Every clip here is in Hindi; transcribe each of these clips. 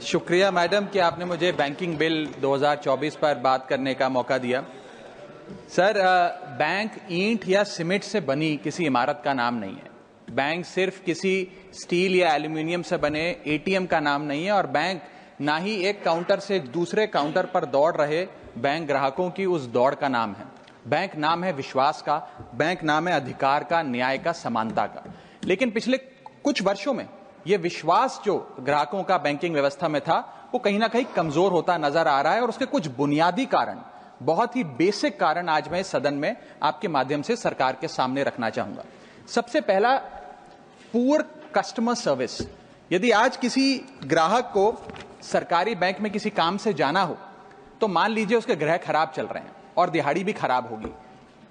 शुक्रिया मैडम कि आपने मुझे बैंकिंग बिल 2024 पर बात करने का मौका दिया। सर, बैंक ईंट या सीमेंट से बनी किसी इमारत का नाम नहीं है। बैंक सिर्फ किसी स्टील या एल्यूमिनियम से बने एटीएम का नाम नहीं है, और बैंक ना ही एक काउंटर से दूसरे काउंटर पर दौड़ रहे बैंक ग्राहकों की उस दौड़ का नाम है। बैंक नाम है विश्वास का, बैंक नाम है अधिकार का, न्याय का, समानता का। लेकिन पिछले कुछ वर्षों में यह विश्वास जो ग्राहकों का बैंकिंग व्यवस्था में था, वो कहीं ना कहीं कमजोर होता नजर आ रहा है, और उसके कुछ बुनियादी कारण, बहुत ही बेसिक कारण आज मैं सदन में आपके माध्यम से सरकार के सामने रखना चाहूंगा। सबसे पहला, पुअर कस्टमर सर्विस। यदि आज किसी ग्राहक को सरकारी बैंक में किसी काम से जाना हो, तो मान लीजिए उसके ग्रह खराब चल रहे हैं और दिहाड़ी भी खराब होगी।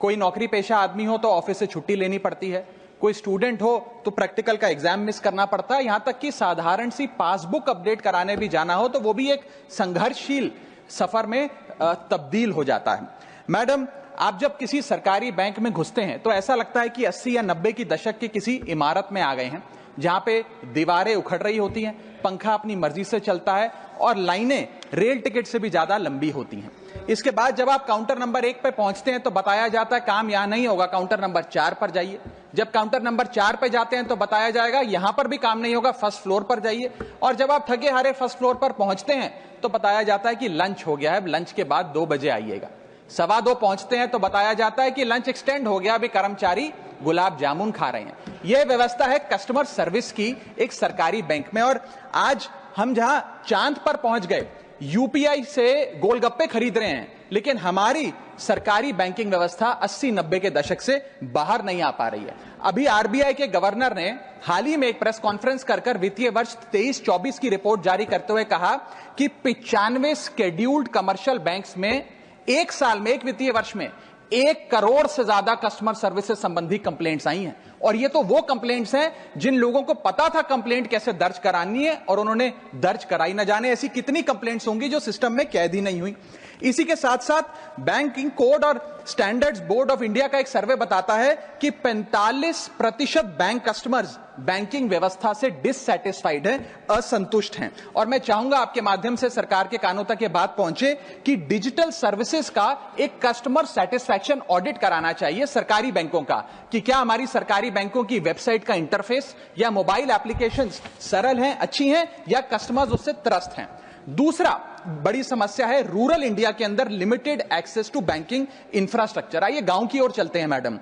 कोई नौकरी पेशा आदमी हो तो ऑफिस से छुट्टी लेनी पड़ती है, कोई स्टूडेंट हो तो प्रैक्टिकल का एग्जाम मिस करना पड़ता है, यहां तक कि साधारण सी पासबुक अपडेट कराने भी जाना हो तो वो भी एक संघर्षशील सफर में तब्दील हो जाता है। मैडम, आप जब किसी सरकारी बैंक में घुसते हैं तो ऐसा लगता है कि 80 या 90 की दशक की किसी इमारत में आ गए हैं, जहां पे दीवारें उखड़ रही होती हैं, पंखा अपनी मर्जी से चलता है और लाइनें रेल टिकट से भी ज्यादा लंबी होती हैं। इसके बाद जब आप काउंटर नंबर 1 पे पहुंचते हैं तो बताया जाता है काम यहां नहीं होगा, काउंटर नंबर 4 पर जाइए। जब काउंटर नंबर 4 पे जाते हैं तो बताया जाएगा यहां पर भी काम नहीं होगा, फर्स्ट फ्लोर पर जाइए। और जब आप थके हारे फर्स्ट फ्लोर पर पहुंचते हैं तो बताया जाता है कि लंच हो गया है, लंच के बाद 2 बजे आइएगा। 2:15 पहुंचते हैं तो बताया जाता है कि लंच एक्सटेंड हो गया, अभी कर्मचारी गुलाब जामुन खा रहे हैं। यह व्यवस्था है कस्टमर सर्विस की एक सरकारी बैंक में। और आज हम जहां चांद पर पहुंच गए, यूपीआई से गोलगप्पे खरीद रहे हैं, लेकिन हमारी सरकारी बैंकिंग व्यवस्था 80-90 के दशक से बाहर नहीं आ पा रही है। अभी आरबीआई के गवर्नर ने हाल ही में एक प्रेस कॉन्फ्रेंस कर वित्तीय वर्ष 23-24 की रिपोर्ट जारी करते हुए कहा कि 95 शेड्यूल्ड कमर्शियल बैंक्स में एक साल में, एक वित्तीय वर्ष में 1 करोड़ से ज्यादा कस्टमर सर्विस से संबंधी कंप्लेंट्स आई हैं। और ये तो वो कंप्लेंट्स हैं जिन लोगों को पता था कंप्लेंट कैसे दर्ज करानी है और उन्होंने दर्ज कराई। न जाने ऐसी कितनी कंप्लेंट्स होंगी जो सिस्टम में कैद ही नहीं हुई। इसी के साथ साथ बैंकिंग कोड और स्टैंडर्ड्स बोर्ड ऑफ इंडिया का एक सर्वे बताता है कि 45% बैंक कस्टमर्स बैंकिंग व्यवस्था से डिससैटिस्फाइड हैं, असंतुष्ट हैं। और मैं चाहूंगा आपके माध्यम से सरकार के कानों तक ये बात पहुंचे कि डिजिटल सर्विसेज का एक कस्टमर सेटिस्फैक्शन ऑडिट कराना चाहिए सरकारी बैंकों का, कि क्या हमारी सरकारी बैंकों की वेबसाइट का इंटरफेस या मोबाइल एप्लीकेशंस सरल हैं, अच्छी हैं, या कस्टमर्स उससे त्रस्त हैं। दूसरा बड़ी समस्या है रूरल इंडिया के अंदर limited access to banking infrastructure. आइए गांव की ओर चलते हैं। मैडम,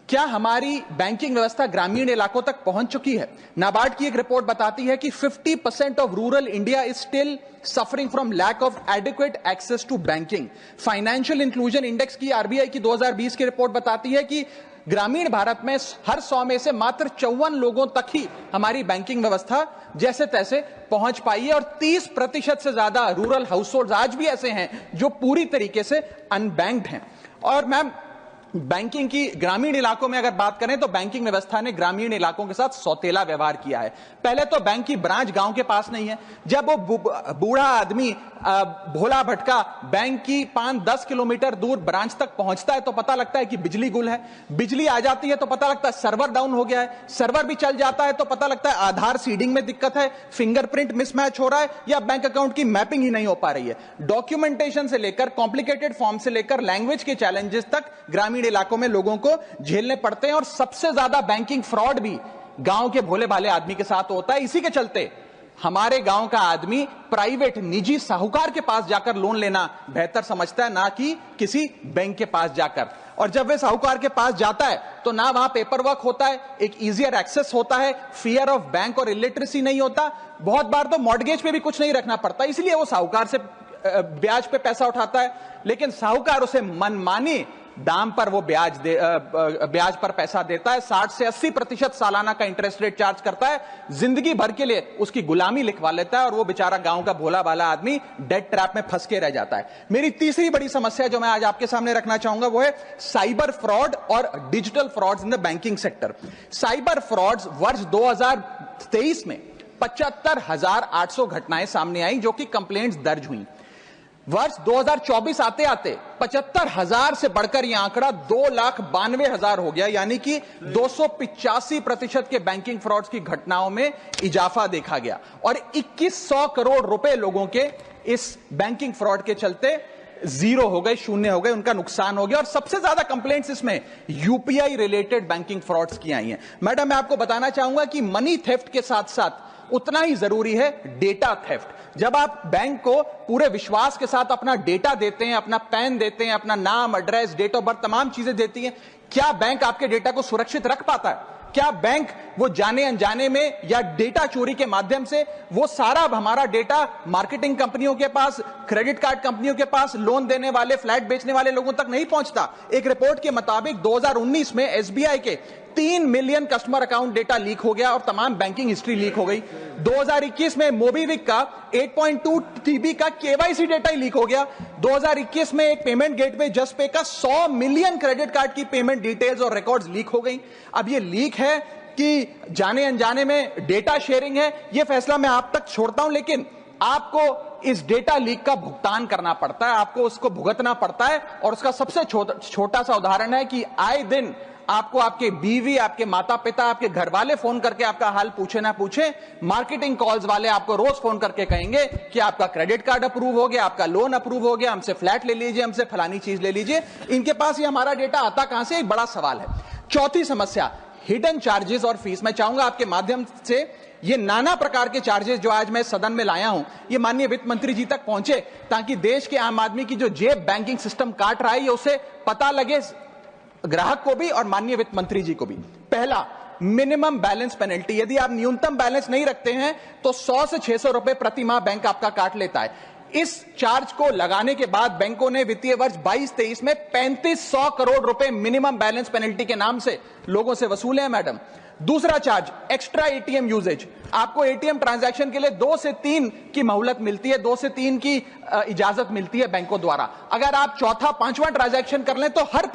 क्या हमारी बैंकिंग व्यवस्था ग्रामीण इलाकों तक पहुंच चुकी है? नाबार्ड की एक रिपोर्ट बताती है कि 50% of rural India is still suffering from lack of adequate access to banking. Financial inclusion index की आरबीआई की 2020 की रिपोर्ट बताती है कि ग्रामीण भारत में हर 100 में से मात्र 54 लोगों तक ही हमारी बैंकिंग व्यवस्था जैसे तैसे पहुंच पाई है, और 30% से ज्यादा रूरल हाउसहोल्ड आज भी ऐसे हैं जो पूरी तरीके से अनबैंक्ड हैं। और मैम, बैंकिंग की ग्रामीण इलाकों में अगर बात करें तो बैंकिंग व्यवस्था ने ग्रामीण इलाकों के साथ सौतेला व्यवहार किया है। पहले तो बैंक की ब्रांच गांव के पास नहीं है। जब वो बूढ़ा आदमी भोला भटका बैंक की 5-10 किलोमीटर दूर ब्रांच तक पहुंचता है तो पता लगता है कि बिजली गुल है। बिजली आ जाती है तो पता लगता है सर्वर डाउन हो गया है। सर्वर भी चल जाता है तो पता लगता है आधार सीडिंग में दिक्कत है, फिंगरप्रिंट मिसमैच हो रहा है, या बैंक अकाउंट की मैपिंग ही नहीं हो पा रही है। डॉक्यूमेंटेशन से लेकर कॉम्प्लिकेटेड फॉर्म से लेकर लैंग्वेज के चैलेंजेस तक ग्रामीण इलाकों में लोगों को झेलने पड़ते हैं। और सबसे ज्यादा बैंकिंग फ्रॉड भी गांव के भोले भाले आदमी के साथ होता है। इसी के चलते हमारे गांव का आदमी प्राइवेट निजी साहूकार के पास जाकर लोन लेना बेहतर समझता है, ना कि किसी बैंक के पास जाकर। और जब वे साहूकार के पास जाता है तो ना वहां पेपर वर्क होता है, एक इजियर एक्सेस होता है, फियर ऑफ बैंक और इलिटरेसी नहीं होता। बहुत बार तो मॉर्गेज पे भी कुछ नहीं रखना पड़ता, इसलिए वो साहूकार से ब्याज पे पैसा उठाता है, लेकिन साहूकार उसे मनमानी दाम पर वो ब्याज पर पैसा देता है। 60 से 80% सालाना का इंटरेस्ट रेट चार्ज करता है, जिंदगी भर के लिए उसकी गुलामी लिखवा लेता है, और वो बेचारा गांव का भोला भाला आदमी डेट ट्रैप में फंस के रह जाता है। मेरी तीसरी बड़ी समस्या जो मैं आज आपके सामने रखना चाहूंगा वो है साइबर फ्रॉड और digital frauds in the banking sector. Cyber frauds वर्ष 2023 में 75,800 घटनाएं सामने आई जो कि कंप्लेंट्स दर्ज हुई। वर्ष 2024 आते आते 75,000 से बढ़कर यह आंकड़ा 2,92,000 हो गया, यानी कि 285% के बैंकिंग फ्रॉड्स की घटनाओं में इजाफा देखा गया और 2100 करोड़ रुपए लोगों के इस बैंकिंग फ्रॉड के चलते जीरो हो गए, शून्य हो गए, उनका नुकसान हो गया। और सबसे ज्यादा कंप्लेंट्स इसमें यूपीआई रिलेटेड बैंकिंग फ्रॉड्स की आई हैं। मैडम, मैं आपको बताना चाहूंगा कि मनी थेफ्ट के साथ साथ उतना ही जरूरी है डेटा थेफ्ट। जब आप बैंक को पूरे विश्वास के साथ अपना डेटा देते हैं, अपना पैन देते हैं, अपना नाम, एड्रेस, डेट ऑफ बर्थ, तमाम चीजें देती हैं, क्या बैंक आपके डेटा को सुरक्षित रख पाता है? क्या बैंक वो जाने अनजाने में या डेटा चोरी के माध्यम से वो सारा हमारा डेटा मार्केटिंग कंपनियों के पास, क्रेडिट कार्ड कंपनियों के पास, लोन देने वाले, फ्लैट बेचने वाले लोगों तक नहीं पहुंचता? एक रिपोर्ट के मुताबिक 2019 में एसबीआई के 3 million customer account data leak हो गया और तमाम बैंकिंग हिस्ट्री लीक हो गई। 2021 में मोबीविक का 8.2 टीबी का केवाईसी डेटा ही लीक हो गया। 2021 में एक पेमेंट गेटवे जस्टपे का 100 मिलियन क्रेडिट कार्ड की पेमेंट डिटेल्स और रिकॉर्ड्स लीक हो गई। अब ये लीक है कि जाने अनजाने में डेटा शेयरिंग है, यह फैसला मैं आप तक छोड़ता हूं, लेकिन आपको इस डेटा लीक का भुगतान करना पड़ता है, आपको उसको भुगतना पड़ता है। और उसका सबसे छोटा सा उदाहरण है कि आए दिन आपको आपके बीवी, आपके माता पिता, आपके घर वाले फोन करके आपका हाल पूछे ना पूछे, मार्केटिंग कॉल्स वाले आपको रोज फोन करके कहेंगे कि आपका क्रेडिट कार्ड अप्रूव हो गया, आपका लोन अप्रूव हो गया, हमसे फ्लैट ले लीजिए, हमसे फलानी चीज ले लीजिए। इनके पास ये हमारा डेटा आता कहां से, एक बड़ा सवाल है। चौथी समस्या, हिडन चार्जेस और फीस। मैं चाहूंगा आपके माध्यम से ये नाना प्रकार के चार्जेस जो आज मैं सदन में लाया हूं, ये माननीय वित्त मंत्री जी तक पहुंचे, ताकि देश के आम आदमी की जो जेब बैंकिंग सिस्टम काट रहा है, ये उसे पता लगे, ग्राहक को भी और माननीय वित्त मंत्री जी को भी। पहला, मिनिमम बैलेंस पेनल्टी। यदि आप न्यूनतम बैलेंस नहीं रखते हैं तो 100 से 600 रुपए प्रति माह बैंक आपका काट लेता है। इस चार्ज को लगाने के बाद बैंकों ने वित्तीय वर्ष 22-23 में 3500 करोड़ रुपए मिनिमम बैलेंस पेनल्टी के नाम से लोगों से वसूले हैं। मैडम, दूसरा चार्ज, एक्स्ट्रा एटीएम यूजेज। आपको एटीएम ट्रांजैक्शन के लिए 2 से 3 की मोहलत मिलती है, 2 से 3 की इजाजत मिलती है बैंकों द्वारा। अगर आप चौथा, पांचवा ट्रांजैक्शन कर लें तो हर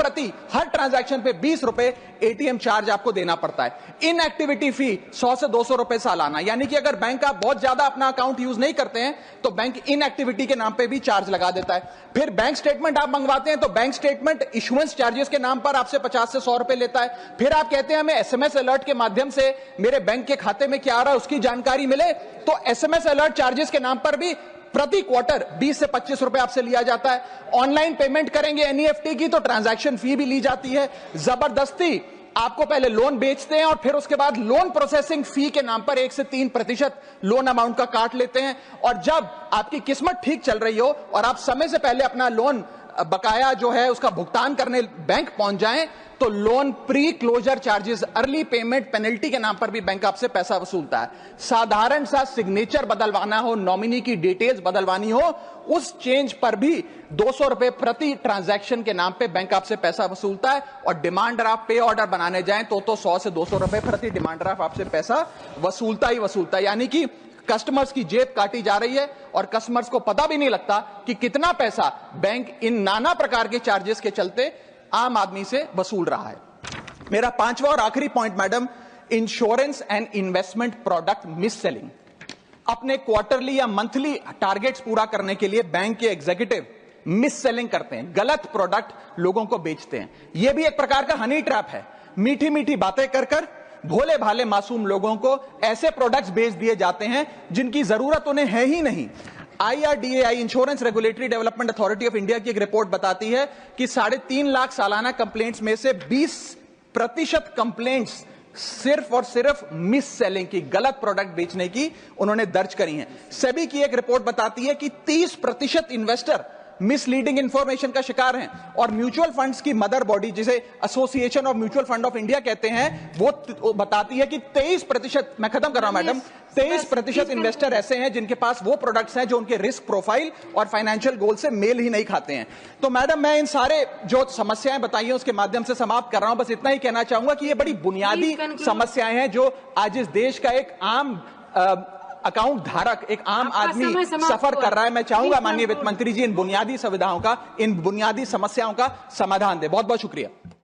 ट्रांजैक्शन पे 20 रुपए एटीएम चार्ज आपको देना पड़ता है। इनएक्टिविटी फी 100 से 200 रुपए सालाना, यानी कि अगर बैंक आप बहुत ज्यादा अपना अकाउंट यूज नहीं करते हैं तो बैंक इनएक्टिविटी के नाम पे भी चार्ज लगा देता है। फिर बैंक स्टेटमेंट आप मंगवाते हैं तो बैंक स्टेटमेंट इशुएंस चार्जेस के नाम पर आपसे 50 से 100 रुपए लेता है। फिर आप कहते हैं हमें एसएमएस अलर्ट के माध्यम से मेरे बैंक के खाते में क्या आ रहा है उसकी जानकारी मिले, तो एसएमएस अलर्ट चार्जेस के नाम पर भी प्रति क्वार्टर 20 से 25 रुपए आपसे लिया जाता है। ऑनलाइन पेमेंट करेंगे एनईएफटी की तो ट्रांजैक्शन फी भी ली जाती है। जबरदस्ती आपको पहले लोन बेचते हैं और फिर उसके बाद लोन प्रोसेसिंग फी के नाम पर 1 से 3% लोन अमाउंट का काट लेते हैं। और जब आपकी किस्मत ठीक चल रही हो और आप समय से पहले अपना लोन बकाया जो है उसका भुगतान करने बैंक पहुंच जाएं तो loan pre closure charges, early payment penalty के नाम पर भी बैंक आपसे पैसा वसूलता है। साधारण सा सिग्नेचर बदलवाना हो, नॉमिनी की डिटेल्स बदलवानी हो, उस चेंज पर भी 200 रुपए प्रति ट्रांजैक्शन के नाम पे बैंक आपसे पैसा वसूलता है। और डिमांड ड्राफ्ट, पे ऑर्डर बनाने जाएं तो 100 से 200 रुपए प्रति डिमांड ड्राफ्ट आपसे पैसा वसूलता ही वसूलता है। यानी कि कस्टमर्स की जेब काटी जा रही है और कस्टमर्स को पता भी नहीं लगता कि कितना पैसा बैंक इन नाना प्रकार के चार्जेस के चलते आम आदमी से वसूल रहा है। मेरा पांचवा और आखिरी point madam, insurance and investment product miss selling. अपने क्वार्टरली या मंथली टारगेट्स पूरा करने के लिए बैंक के एग्जीक्यूटिव मिस सेलिंग करते हैं, गलत प्रोडक्ट लोगों को बेचते हैं। यह भी एक प्रकार का हनी ट्रैप है। मीठी मीठी बातें कर कर भोले भाले मासूम लोगों को ऐसे प्रोडक्ट्स बेच दिए जाते हैं जिनकी जरूरत उन्हें है ही नहीं। IRDAI, insurance regulatory development authority of India की एक रिपोर्ट बताती है कि 3.5 लाख सालाना कंप्लेंट्स में से 20% कंप्लेंट्स सिर्फ और सिर्फ मिस सेलिंग की, गलत प्रोडक्ट बेचने की उन्होंने दर्ज करी हैं। सेबी की एक रिपोर्ट बताती है कि 30% इन्वेस्टर मिसलीडिंग इंफॉर्मेशन का शिकार हैं। और म्यूचुअल फंड्स की मदर बॉडी, जिसे association of mutual fund of India कहते हैं, वो बताती है कि 23%, मैं खत्म कर रहा हूं मैडम, 23% इन्वेस्टर ऐसे हैं जिनके पास वो प्रोडक्ट्स हैं जो उनके रिस्क प्रोफाइल और फाइनेंशियल गोल से मेल ही नहीं खाते हैं। तो मैडम, मैं इन सारे जो समस्याएं बताई हैं उसके माध्यम से समाप्त कर रहा हूं। बस इतना ही कहना चाहूंगा कि ये बड़ी बुनियादी समस्याएं हैं जो आज इस देश का एक आम अकाउंट धारक, एक आम आदमी सफर कर रहा है। मैं चाहूंगा माननीय वित्त मंत्री जी इन बुनियादी सुविधाओं का, इन बुनियादी समस्याओं का समाधान दे। बहुत बहुत शुक्रिया।